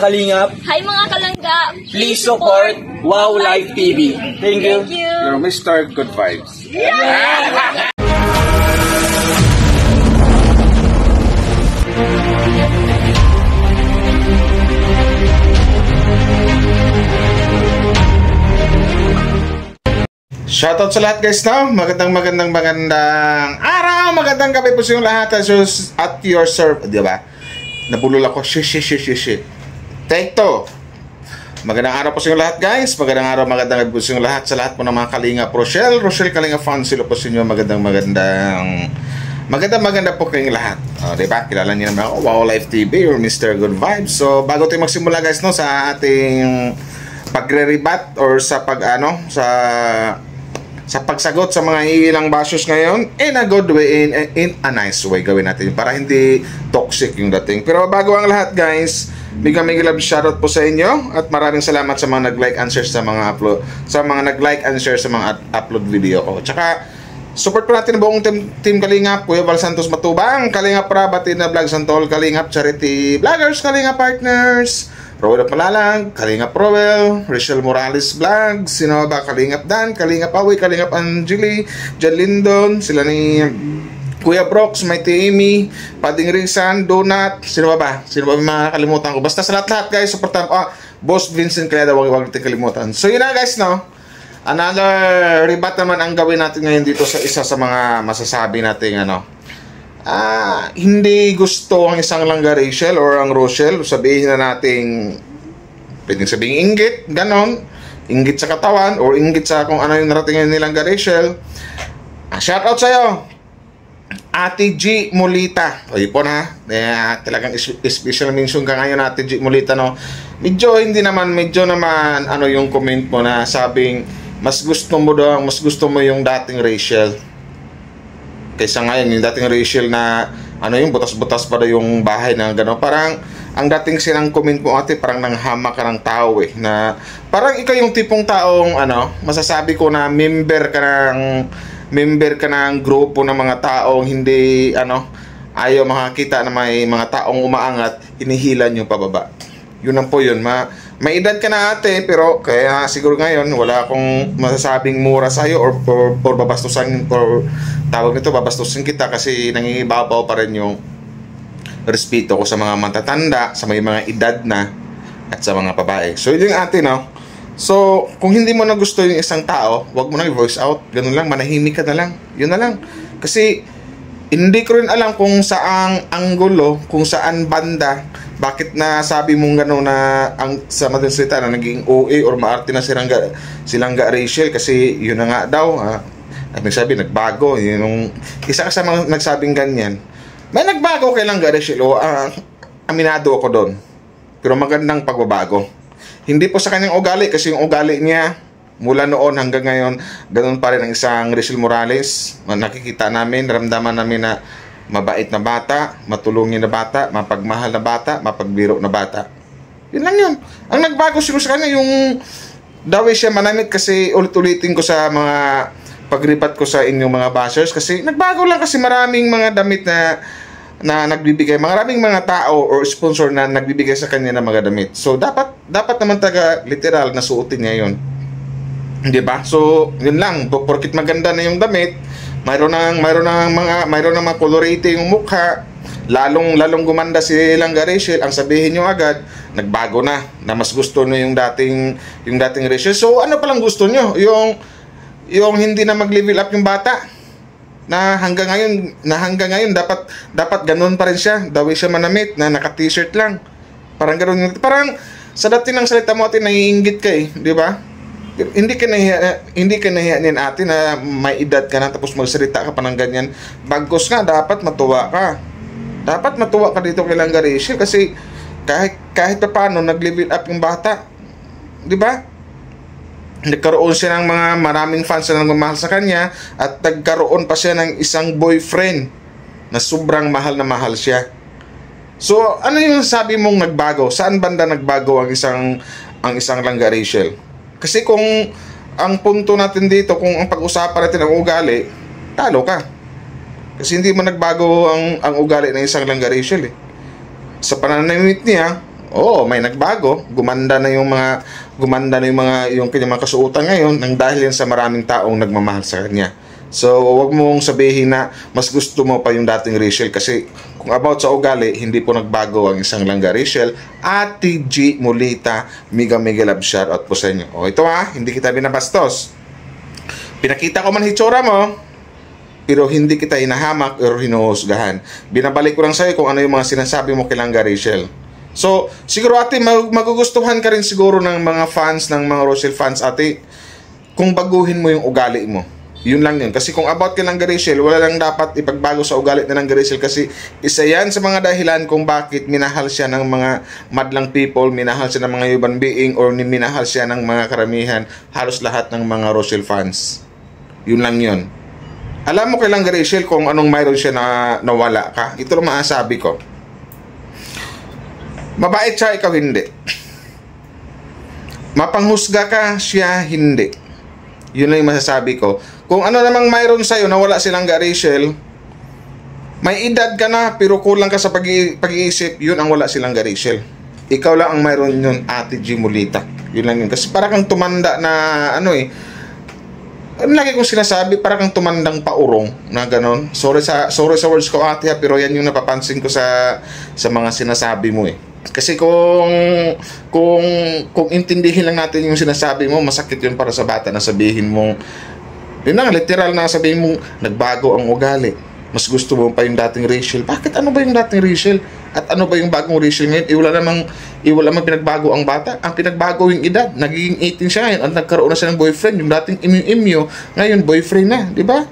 Kalingap, Hi mga kalangga! please support Wow Life TV. Thank you. You're Mr. Good Vibes. Shoutout sa lahat guys, no? Magandang araw, magandang gabi po sa inyong lahat at your serve, di ba? Nabulol ako, shit. Take two. Magandang araw po sa inyong lahat guys, magandang araw, magandang gabi po sa inyong lahat, sa lahat po ng mga Kalingap Rochelle Kalingap fans, sila po sa inyo, maganda po kayong lahat. Di ba? Kilala niyo naman ako, Wow Life TV or Mr. Good Vibes. So, bago tayo magsimula guys, no, sa ating pagre-rebat or sa sa pagsagot sa mga ilang bashes ngayon in a good way, in a nice way gawin natin para hindi toxic yung dating. Pero bago ang lahat guys, bigyan love shoutout po sa inyo at maraming salamat sa mga nag-like and share sa mga upload video ko. Tsaka support po natin buong team Kalingap, Kuya Val Santos Matubang, Kalingap Rabati na Vlog Santol, Kalingap Charity Vloggers, Kalingap Partners, Rowell Palalang, Kalingap Rowell, Rachel Morales Vlog, sino ba? Kalingap Dan, Kalingap Awi, Kalingap Angeli, Jan Lindon, sila ni Kuya Brox, Mighty Amy, Pading Rizan, Donut, sino ba? Sino ba mga kalimutan ko? Basta sa lahat guys, supportan ko. Boss Vincent, kaya daw wag natin kalimutan. So yun na guys, no? Another rebat naman ang gawin natin ngayon dito sa isa sa mga masasabi nating hindi gusto ang isang langga Rachel or ang Rochelle, sabihin na nating pwedeng sabihin inggit, ganon, inggit sa katawan or inggit sa kung ano yung narating ni langga Rachel. Shout out sa'yo Ate G Molita. O ipon ha, talagang special mention ka ngayon Ate G Molita, no? Medyo naman ano yung comment mo na sabing mas gusto mo yung dating Rachel kaysa ngayon yung dating Rachel na yung butas-butas pa daw yung bahay na gano'n. Parang ang dating silang comment mo ate, parang nanghama ka ng tao na parang ikaw yung tipong taong masasabi ko na member ka ng grupo ng mga taong hindi ayaw makakita na may mga taong umaangat, hinihilan yung pababa. Yun ang po yun. May edad ka na ate, pero kaya siguro ngayon wala akong masasabing mura sa'yo or babastusan or tawag nito, babastusin kita kasi nangingibabaw pa rin yung respeto ko sa mga matatanda, sa may mga edad na at sa mga babae. So yun yung ate, no? So kung hindi mo na gusto yung isang tao, wag mo na i-voice out. Ganun lang, manahimik ka na lang. Yun na lang. Kasi hindi ko rin alam kung saang anggulo, kung saan banda, bakit na sabi mong gano'n na sa madaling salita na naging OA or maarte na silangga Rachel kasi yun na nga daw. Nagsabi, nagbago. Yung isa ka sa mga nagsabing ganyan. May nagbago kay langga Rachel. Aminado ako doon. Pero magandang pagbabago. Hindi po sa kanyang ugali kasi yung ugali niya mula noon hanggang ngayon, ganun pa rin ang isang Rachel Morales. Nakikita namin, naramdaman namin na mabait na bata, matulungin na bata, mapagmahal na bata, mapagbiro na bata. Yun lang yun. Ang nagbago siguro sa kanya yung daw siya manamit kasi ulit-ulitin ko sa mga pagripat ko sa inyong mga bashers kasi nagbago lang kasi maraming mga damit na nagbibigay, maraming mga tao or sponsor na nagbibigay sa kanya ng mga damit. So dapat naman literal na suotin niya yun. Di ba? So yun lang, porkit maganda na yung damit, mayroon ng mga colorete yung mukha, lalong gumanda si langga Rachel, ang sabihin nyo agad, nagbago na mas gusto nyo yung dating Rachel. So ano palang gusto nyo? Yung hindi na mag-level up yung bata na hanggang ngayon dapat ganun pa rin siya, daw siya manamit na naka-t-shirt lang. Parang ganoon, parang sa dating ng salita mo ate, naiinggit ka di ba? Hindi ka nahiya ate na may edad ka na tapos magsalita ka pa ng ganyan. Bagos nga, dapat matuwa ka. Dapat matuwa ka dito kay langga Rachel kasi kahit pa paano nag-level up yung bata. Di ba? Nagkaroon siya ng mga maraming fans na nagmamahal sa kanya at nagkaroon pa siya ng isang boyfriend na sobrang mahal na mahal siya. So, ano yung sabi mong nagbago? Saan banda nagbago ang isang langga Rachel? Kasi kung ang punto natin dito, kung ang pag-usapan natin ang ugali, talo ka. Kasi hindi mo nagbago ang ugali ng isang langga Rachel Sa pananamit niya, Oo, may nagbago. Gumanda na yung kanyang mga kasuotan ngayon nang dahil yan sa maraming taong nagmamahal sa kanya. So, wag mong sabihin na mas gusto mo pa yung dating Rachel kasi kung about sa ugali, hindi po nagbago ang isang langga Rachel. Ate G Mulita, mega love shout out po sa inyo. O ito hindi kita binabastos. Pinakita ko man hitsura mo, pero hindi kita inahamak o hinuhusgahan. Binabalik ko lang sa'yo kung ano yung mga sinasabi mo kay langga Rachel. So, siguro ate, magugustuhan ka rin siguro ng mga fans, ng mga Rochelle fans ate, kung baguhin mo yung ugali mo. Yun lang yun. Kasi kung about kay langga Rachel, wala lang dapat ipagbago sa ugali ng langga Rachel kasi isa yan sa mga dahilan kung bakit minahal siya ng mga madlang people, minahal siya ng mga human being, or minahal siya ng mga karamihan, halos lahat ng mga Rochelle fans. Yun lang yun. Alam mo kay langga Rachel kung anong mayroon siya na nawala ka. Ito lang maasabi ko. Mabait siya, ikaw hindi. Mapanghusga ka, siya hindi. Yun lang yung masasabi ko. Kung ano namang mayroon sa'yo na wala si langga Rachel, may edad ka na pero kulang ka sa pag-iisip, yun ang wala si langga Rachel. Ikaw lang ang mayroon yun, Ate G Mulita. Yun lang yun. Kasi para kang tumanda na lagi kong sinasabi, para kang tumandang paurong na ganon. Sorry sa words ko ate pero yan yung napapansin ko sa mga sinasabi mo Kasi kung intindihin lang natin yung sinasabi mo, masakit yun para sa bata na sabihin mo, yun lang, literal na sabihin mo, nagbago ang ugali. Mas gusto mo pa yung dating Rachel. Bakit? Ano ba yung dating Rachel? At ano ba yung bagong Rachel ngayon? Wala namang pinagbago ang bata. Ang pinagbago yung edad. Nagiging 18 siya ngayon at nagkaroon na siya ng boyfriend. Yung dating imyo, ngayon boyfriend na. Diba?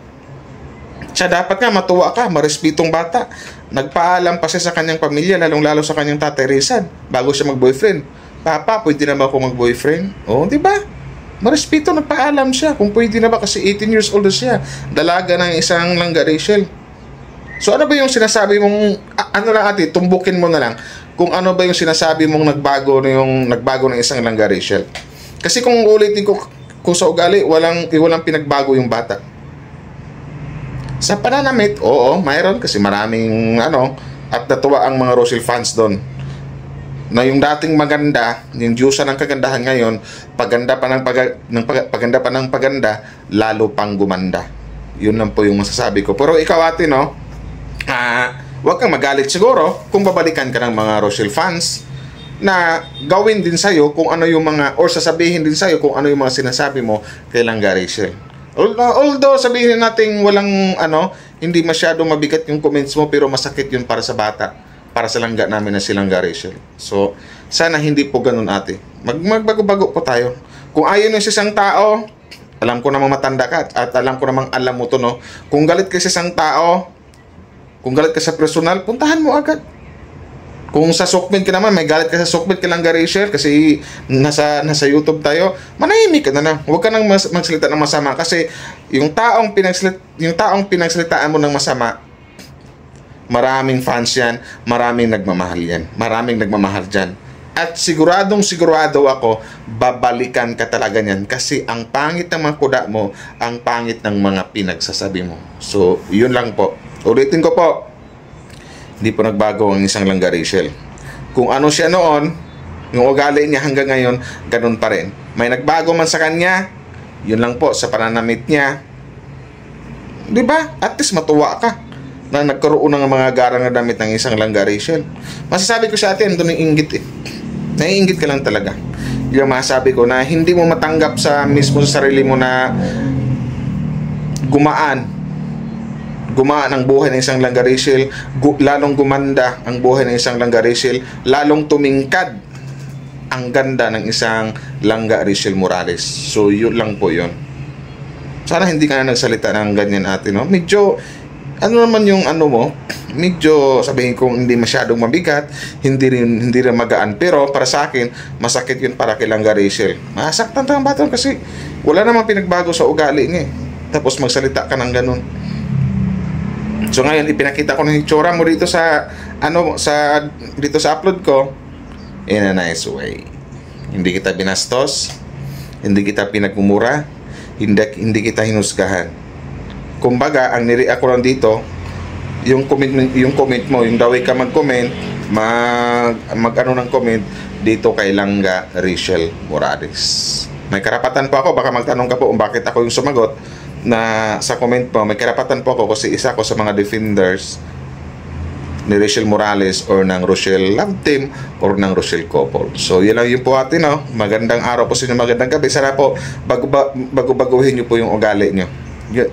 Siya dapat nga matuwa ka, marespitong bata. Nagpaalam pa siya sa kanyang pamilya, lalong-lalo sa kanyang tatay Rizal, bago siya mag-boyfriend. Papa, pwede na ba ako mag-boyfriend? Oh, di ba? Marespito, nagpaalam siya kung pwede na ba kasi 18 years old na siya. Dalaga ng isang langga Rachel. So ano ba yung sinasabi mong, ano lang ate, tumbukin mo na lang kung ano ba yung sinasabi mong nagbago ng isang langga Rachel. Kasi kung ulitin ko sa ugali, walang pinagbago yung bata. Sa pananamit, oo, mayroon kasi maraming at natuwa ang mga Rochelle fans doon. Na yung dating maganda, yung diyosa ng kagandahan ngayon, paganda pa ng paganda, lalo pang gumanda. Yun lang po yung masasabi ko. Pero ikaw ate, huwag kang magalit siguro kung babalikan ka ng mga Rochelle fans na gawin din sa'yo kung ano yung mga, or sasabihin din sa'yo kung ano yung mga sinasabi mo kay langga Rachel. Although sabihin natin hindi masyado mabigat yung comments mo pero masakit yun para sa bata, para sa langga namin na si langga Rachel. So, sana hindi po ganun ate. Magbago-bago po tayo. Kung ayaw nyo sa isang tao, alam ko namang matanda ka at alam ko namang alam mo to Kung galit ka sa isang tao, kung galit ka sa personal, puntahan mo agad. Kung sa sukbit ka naman, may galit ka sa sukbit kay langga Rachel kasi nasa YouTube tayo, manahimik ka na. Huwag ka nang magsalita ng masama kasi yung taong pinagsalitaan mo ng masama, maraming fans yan, maraming nagmamahal yan, maraming nagmamahal dyan. At sigurado ako, babalikan ka talaga niyan kasi ang pangit ng mga kuda mo, ang pangit ng mga pinagsasabi mo. So, yun lang po. Ulitin ko po, hindi po nagbago ang isang langga Rachel. Kung ano siya noon, yung ugali niya hanggang ngayon, ganun pa rin. May nagbago man sa kanya, yun lang po, sa pananamit niya. Diba? At least matuwa ka na nagkaroon ng mga garang na damit ng isang langga Rachel. Masasabi ko sa atin, doon yung inggit Naiinggit ka lang talaga. Yung masasabi ko na hindi mo matanggap sa mismo sa sarili mo na gumaan ang buhay ng isang langga Rachel, lalong gumanda ang buhay ng isang langga Rachel, lalong tumingkad ang ganda ng isang langga Rachel Morales. So yun lang po yun. Sana hindi ka na nagsalita ng ganyan ate Medyo naman yung mo, medyo sabihin kong hindi masyadong mabigat, hindi rin magaan, pero para sa akin masakit yun para kay langga Rachel. Masaktan ang bata kasi wala namang pinagbago sa ugali niya tapos magsalita ka ng ganun. So ngayon ipinakita ko ng itsura mo dito sa dito sa upload ko in a nice way. Hindi kita binastos, hindi kita pinagmumura, hindi kita hinusgahan. Kumbaga, ang nire-react ko lang dito, yung comment mo, yung daw ka mag-comment, mag-ano ng comment dito kay Langga Rachel Morales. May karapatan po ako, baka magtanong ka po kung bakit ako yung sumagot na sa comment po. May karapatan po ako kasi isa ko sa mga defenders ni Rachel Morales or ng Rochelle Love Team or ng Rochelle Couple. So yun lang yun po atin, no? Magandang araw po sa inyo, magandang gabi. Sana po bago-baguhin nyo po yung ugali nyo.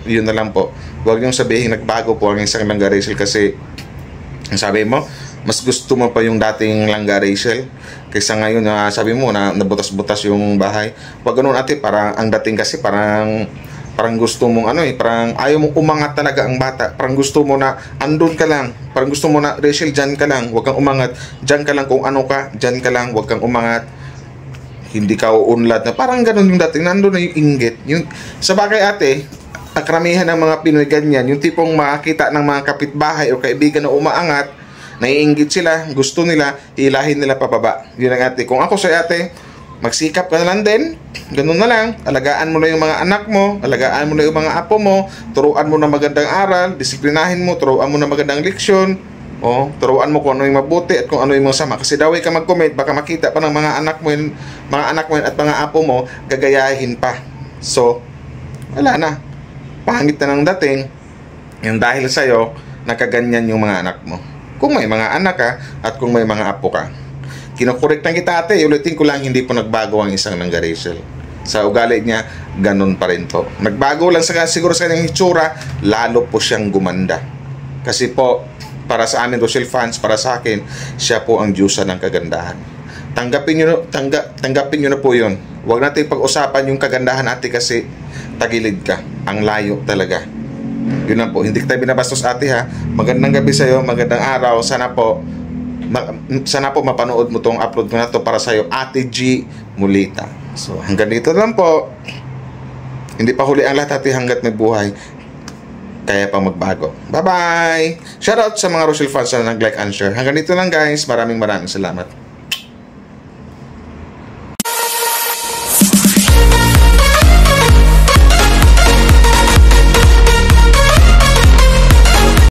Yun na lang po. Huwag nyo sabihin nagbago po ang isang Langga Rachel kasi sabi mo mas gusto mo pa yung dating Langga Rachel kaysa ngayon na sabi mo na nabutas-butas yung bahay. Huwag ganun ate, parang ang dating kasi parang gusto mong parang ayaw mong umangat talaga ang bata. Parang gusto mo na andun ka lang. Parang gusto mo na Rachel, dyan ka lang, huwag kang umangat. Dyan ka lang kung ano ka, dyan ka lang, huwag kang umangat. Hindi ka uunlad na parang ganun yung dating. Nandun na yung inggit. Yung, sa bagay ate, ang karamihan ng mga Pinoy ganyan, yung tipong makakita ng mga kapitbahay o kaibigan na umaangat, naiinggit sila, gusto nila, hilahin nila pababa. Yun ang ate. Kung ako sa ate, magsikap ka na lang din. Ganun na lang. Alagaan mo na yung mga anak mo, alagaan mo na yung mga apo mo, turuan mo na magandang aral, disiplinahin mo, turuan mo na magandang leksyon. Turuan mo kung ano yung mabuti at kung ano yung masama. Kasi daway ka mag-comment, baka makita pa ng mga anak mo yun at mga apo mo, gagayahin pa. So, wala na. Pangit na ng dating, yung dahil sa'yo, nakaganyan yung mga anak mo. Kung may mga anak ka at kung may mga apo ka. Kinukorek na kita ate, ulitin ko lang, hindi po nagbago ang isang Langga Rachel. Sa ugali niya, ganun pa rin po. Nagbago lang siguro sa kanyang hitsura, lalo po siyang gumanda. Kasi po, para sa amin Rochelle fans, para sa akin, siya po ang Diyosa ng kagandahan. Tanggapin nyo na po yun. Huwag natin pag-usapan yung kagandahan ate kasi tagilid ka. Ang layo talaga. Yun lang po. Hindi kita binabastos ate ha. Magandang gabi sa'yo, magandang araw. Sana po mapanood mo tong upload ko na to para sa'yo, Ate G Mulita. So hanggang dito lang po. Hindi pa huli ang lahat ate, hanggat may buhay kaya pa magbago. Bye bye. Shoutout sa mga Rochelle fans na nag-like and share. Hanggang dito lang guys. Maraming salamat.